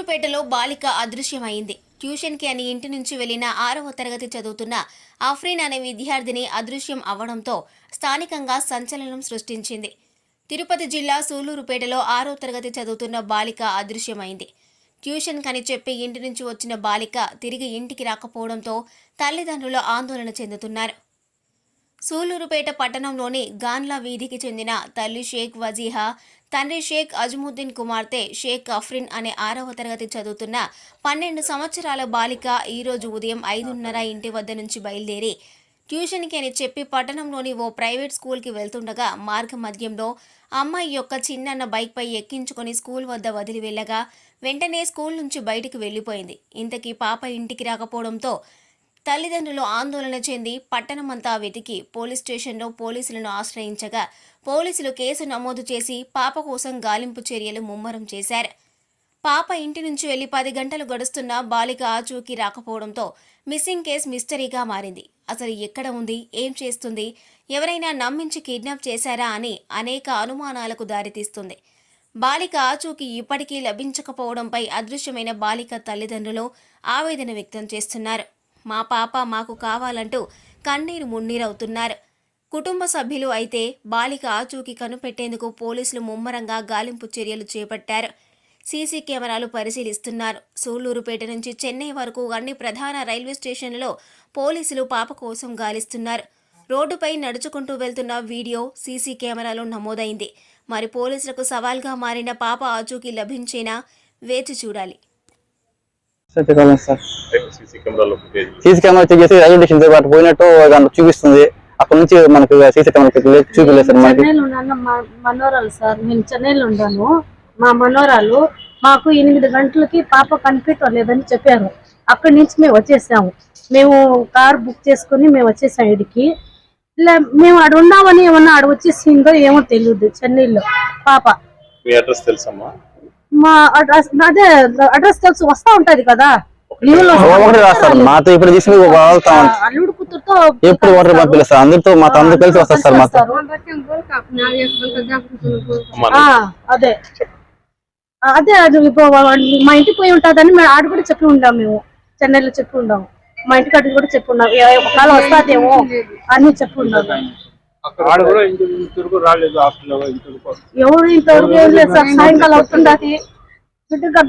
సూలూరుపేటలో బాలిక అదృశ్యమైంది. ట్యూషన్కి అని ఇంటి నుంచి వెళ్లిన 6వ తరగతి చదువుతున్న ఆఫ్రీన్ అనే విద్యార్థిని అదృశ్యం అవ్వడంతో స్థానికంగా సంచలనం సృష్టించింది. తిరుపతి జిల్లా సూలూరుపేటలో 6వ తరగతి చదువుతున్న బాలిక అదృశ్యమైంది. ట్యూషన్ కని చెప్పి ఇంటి నుంచి వచ్చిన బాలిక తిరిగి ఇంటికి రాకపోవడంతో తల్లిదండ్రులు ఆందోళన చెందుతున్నారు. సూలూరుపేట పట్టణంలోని గాన్లా వీధికి చెందిన తల్లి షేక్ వజీహా, తండ్రి షేక్ అజ్ముద్దీన్ కుమార్తె షేక్ అఫ్రిన్ అనే 6వ తరగతి చదువుతున్న 12 సంవత్సరాల బాలిక ఈరోజు ఉదయం 5:30 ఇంటి వద్ద నుంచి బయలుదేరి ట్యూషన్కి అని చెప్పి పట్టణంలోని ఓ ప్రైవేట్ స్కూల్కి వెళ్తుండగా మార్గ మధ్యంలో అమ్మాయి యొక్క చిన్నన్న బైక్పై ఎక్కించుకొని స్కూల్ వద్ద వదిలి వెళ్ళగా వెంటనే స్కూల్ నుంచి బయటికి వెళ్లిపోయింది. ఇంతకీ పాప ఇంటికి రాకపోవడంతో తల్లిదండ్రులు ఆందోళన చెంది పట్టణమంతా వెతికి పోలీస్ స్టేషన్లో పోలీసులను ఆశ్రయించగా పోలీసులు కేసు నమోదు చేసి పాప కోసం గాలింపు చర్యలు ముమ్మరం చేశారు. పాప ఇంటి నుంచి వెళ్లి 10 గంటలు గడుస్తున్నా బాలిక ఆచూకీ రాకపోవడంతో మిస్సింగ్ కేసు మిస్టరీగా మారింది. అసలు ఎక్కడ ఉంది, ఏం చేస్తుంది, ఎవరైనా నమ్మించి కిడ్నాప్ చేశారా అని అనేక అనుమానాలకు దారితీస్తుంది. బాలిక ఆచూకీ ఇప్పటికీ లభించకపోవడంపై అదృశ్యమైన బాలిక తల్లిదండ్రులు ఆవేదన వ్యక్తం చేస్తున్నారు. మా పాప మాకు కావాలంటూ కన్నీరు మున్నీరవుతున్నారు. కుటుంబ సభ్యులు అయితే బాలిక ఆచూకీ కనిపెట్టేందుకు పోలీసులు ముమ్మరంగా గాలింపు చర్యలు చేపట్టారు. సీసీ కెమెరాలు పరిశీలిస్తున్నారు. సూళ్లూరుపేట నుంచి చెన్నై వరకు అన్ని ప్రధాన రైల్వే స్టేషన్లలో పోలీసులు పాప కోసం గాలిస్తున్నారు. రోడ్డుపై నడుచుకుంటూ వెళ్తున్న వీడియో సీసీ కెమెరాలో నమోదైంది. మరి పోలీసులకు సవాల్గా మారిన పాప ఆచూకీ లభించేనా వేచి చూడాలి. సీసీ కెమెరా చెక్ చేసి రైల్వే స్టేషన్ తో పాటు పోయినట్టు చూపిస్తుంది. అక్కడ నుంచి మనకు సీసీ కెమెరా చూపించలేదు సార్. మనోరాలు సార్, నేను చెన్నైలో ఉంటాను. మా మనోరాలు మాకు 8 గంటలకి పాప కనిపించలేదని చెప్పారు. అక్కడి నుంచి మేము వచ్చేసాము. మేము కార్ బుక్ చేసుకుని మేము వచ్చేసాం ఇడికి. ఇలా మేము ఆడ ఉన్నామని ఏమన్నా ఆడ వచ్చేసిందో ఏమో తెలియదు. చెన్నైలో పాప మా అడ్రస్ అదే అడ్రస్ తెలుసు, వస్తా ఉంటది కదా. మాతో ఇప్పుడు అల్లుడు కూతురుతో ఎప్పుడు వాటర్ పంపిస్తారు. అందరితో మాతో అందరూ కలిసి వస్తారు సార్. మాతో అదే అదే అది మా ఇంటికి పోయి ఉంటుందని మేము ఆడ కూడా చెప్పి ఉండాం. మేము చెన్నైలో చెప్పి ఉండాము. మా ఇంటికి అటు కూడా చెప్పి ఉన్నాం. ఒకవేళ వస్తాదేమో అని చెప్పి ఉన్నాము. ఎవరు ఇంతవరకు ఏం లేదు సార్. సాయంకాలం అవుతుంది. బిడ్డగా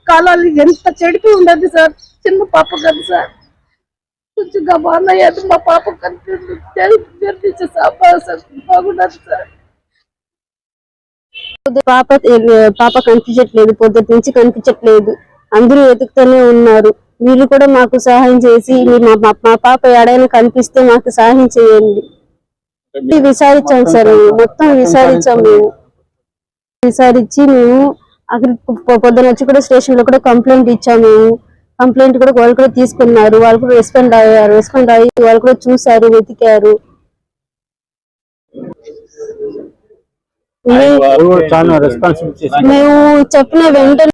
కాలాలు ఎంత చెడిపి ఉండదు సార్. చిన్న పాప కదా సార్. కొంచెం బాగున్నాయి. మా పాప కనిపించే బాగున్నది సార్. పాప కనిపించట్లేదు. పొద్దుటి నుంచి కనిపించట్లేదు. అందరూ వెతుకుతూనే ఉన్నారు. వీళ్ళు కూడా మాకు సహాయం చేసి మా పాప ఎడైనా కనిపిస్తే మాకు సహాయం చేయండి. విచారించాం సార్. మొత్తం విచారించాం. మేము విచారించి మేము అక్కడ పొద్దున వచ్చి కూడా స్టేషన్ లో కూడా కంప్లైంట్ ఇచ్చాము. కంప్లైంట్ కూడా వాళ్ళు కూడా తీసుకున్నారు. వాళ్ళు కూడా రెస్పాండ్ అయ్యి వాళ్ళు కూడా చూసారు, వెతికారు. మేము చెప్పిన వెంటనే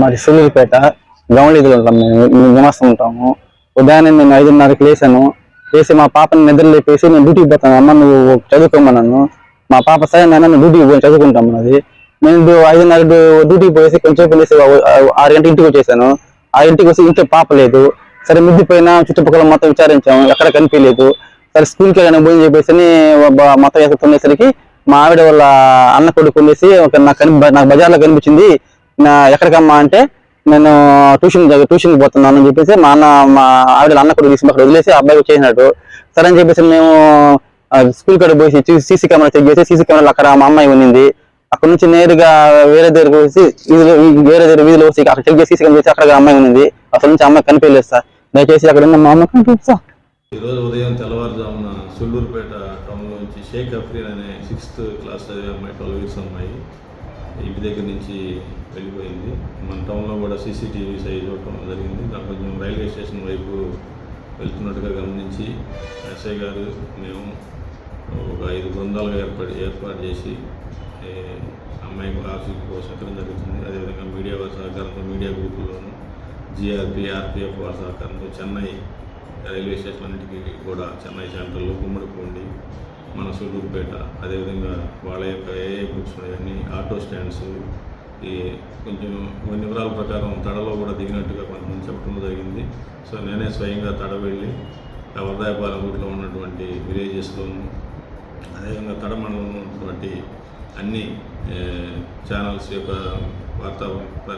మాది సూళ్లూరుపేట గౌండీలో ఉంటాం. మేము నివాసం ఉంటాము. ఉదయాన్నే నేను 5:30కి లేసాను. లేసి మా పాపని నిద్ర లేపేసి నేను డ్యూటీకి పోతాను. అమ్మ నువ్వు చదువుకోమన్నాను. మా పాప సరే నాన్న నేను డ్యూటీకి పోయి చదువుకుంటాం అన్నది. నేను 5:30 డ్యూటీకి పోయేసి కొంచెం లేసి 6 గంటల ఇంటికి వచ్చేసాను. 6 ఇంటికి వచ్చి ఇంట్లో పాప లేదు. సరే మిద్ది పైన చుట్టుపక్కల మొత్తం విచారించాము, ఎక్కడ కనిపించలేదు. సరే స్కూల్కి వెళ్ళిన పోయి చెప్పేసి మొత్తం వేసుకునేసరికి మా ఆవిడ వాళ్ళ అన్న కొడుకు కొనేసి నాకు బజార్లో కనిపించింది. ఎక్కడికమ్మా అంటే నేను ట్యూషన్కి పోతున్నాను అని చెప్పేసి మా ఆవిడ అన్న కొడుకు తీసి అక్కడ వదిలేసి అబ్బాయి వచ్చేసినట్టు. సరే అని చెప్పేసి మేము స్కూల్ కాడ పోయి సీసీ కెమెరా చెక్ చేసి సీసీ కెమెరాలో అక్కడ మా అమ్మాయి ఉన్నింది. అక్కడ నుంచి నేరుగా వేరే దగ్గర వచ్చి వీధిలో వచ్చి అక్కడ చెక్ చేసి సీసీ కెమెరా చేసి అక్కడ అమ్మాయి ఉన్నింది. అసలు నుంచి అమ్మాయి కనిపించలేదు సార్. దయచేసి అక్కడ ఉన్న మా అమ్మాయి కనిపిస్తా. ఈరోజు ఉదయం తెల్లవారుజామున సూళ్లూరుపేట టౌన్లో నుంచి షేక్ అఫ్రీన్ అనే 6th క్లాస్ చదివే అమ్మాయి 12 years అమ్మాయి ఇంటి దగ్గర నుంచి వెళ్ళిపోయింది. మన టౌన్లో కూడా CCTVs చూడటం జరిగింది. దాని కొంచెం రైల్వే స్టేషన్ వైపు వెళ్తున్నట్టుగా గమనించి ఎస్ఐ గారు మేము ఒక 5 బృందాలుగా ఏర్పాటు చేసి అమ్మాయి ఆఫీస్ కోసం ఎక్కడం జరుగుతుంది. అదేవిధంగా మీడియా వారి సహకారంతో మీడియా గ్రూపుల్లోనూ GRP, RPF వారి సహకారంతో చెన్నై రైల్వే స్టేషన్ అన్నింటికి కూడా చెన్నై సెంట్రల్లో గుమ్మడిపూండి, మన సూళ్లూరుపేట, అదేవిధంగా వాళ్ళ యొక్క ఏ గ్రూప్స్ ఉన్నాయన్నీ ఆటో స్టాండ్స్, ఈ కొంచెం కొన్ని వివరాల ప్రకారం తడలో కూడా దిగినట్టుగా కొంతమంది చెప్పడం జరిగింది. సో నేనే స్వయంగా తడ వెళ్ళి ఆ వరదాయపాలెం రూట్లో ఉన్నటువంటి విలేజెస్లోను, అదేవిధంగా తడ మండలంలో ఉన్నటువంటి అన్ని ఛానల్స్ యొక్క వార్తా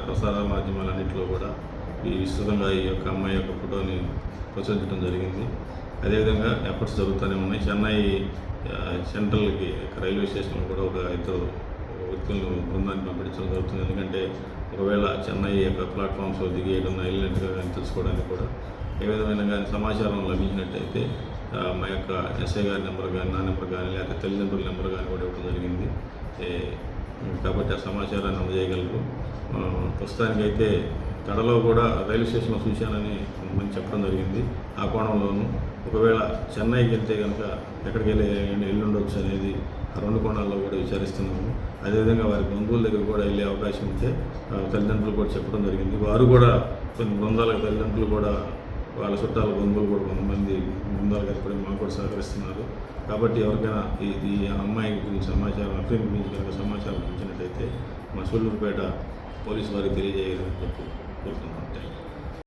ప్రసార మాధ్యమాలన్నింటిలో కూడా ఈ విస్తృతంగా ఈ యొక్క అమ్మాయి యొక్క ఫోటోని ప్రచురించడం జరిగింది. అదేవిధంగా ఎఫర్ట్స్ జరుగుతూనే ఉన్నాయి. చెన్నై సెంట్రల్కి రైల్వే స్టేషన్లో కూడా ఒక ఇద్దరు వ్యక్తులను బృందాన్ని పంపించడం జరుగుతుంది. ఎందుకంటే ఒకవేళ చెన్నై యొక్క ప్లాట్ఫామ్స్లో దిగేయడం వెళ్ళినట్టుగా కానీ తెలుసుకోవడానికి కూడా ఏ విధమైన కానీ సమాచారం లభించినట్టయితే మా యొక్క ఎస్ఐ గారి నెంబర్ కానీ, నా నెంబర్ కానీ, లేకపోతే తల్లిదండ్రుల నెంబర్ కానీ కూడా ఇవ్వడం జరిగింది. కాబట్టి ఆ సమాచారాన్ని అందజేయగలరు. ప్రస్తుతానికైతే తడలో కూడా రైల్వే స్టేషన్లో చూశానని కొంతమంది చెప్పడం జరిగింది. ఆ కోణంలోనూ ఒకవేళ చెన్నైకి వెళ్తే కనుక ఎక్కడికి వెళ్ళి ఉండొచ్చు అనేది ఆ రెండు కోణాల్లో కూడా విచారిస్తున్నాము. అదేవిధంగా వారి బంధువుల దగ్గర కూడా వెళ్ళే అవకాశం ఉంటే తల్లిదండ్రులు కూడా చెప్పడం జరిగింది. వారు కూడా కొన్ని బృందాలకు తల్లిదండ్రులు కూడా వాళ్ళ చుట్టాల బంధువులు కూడా కొంతమంది బృందాలు ఏర్పడి మాకు కూడా సహకరిస్తున్నారు. కాబట్టి ఎవరికైనా ఈ అమ్మాయి గురించి సమాచారం, అఫ్రీన్ గురించి కనుక సమాచారం ఇచ్చినట్టయితే మా సూళ్ళూరుపేట పోలీసు వారికి తెలియజేయాలని చెప్పి కోరుతున్నాం.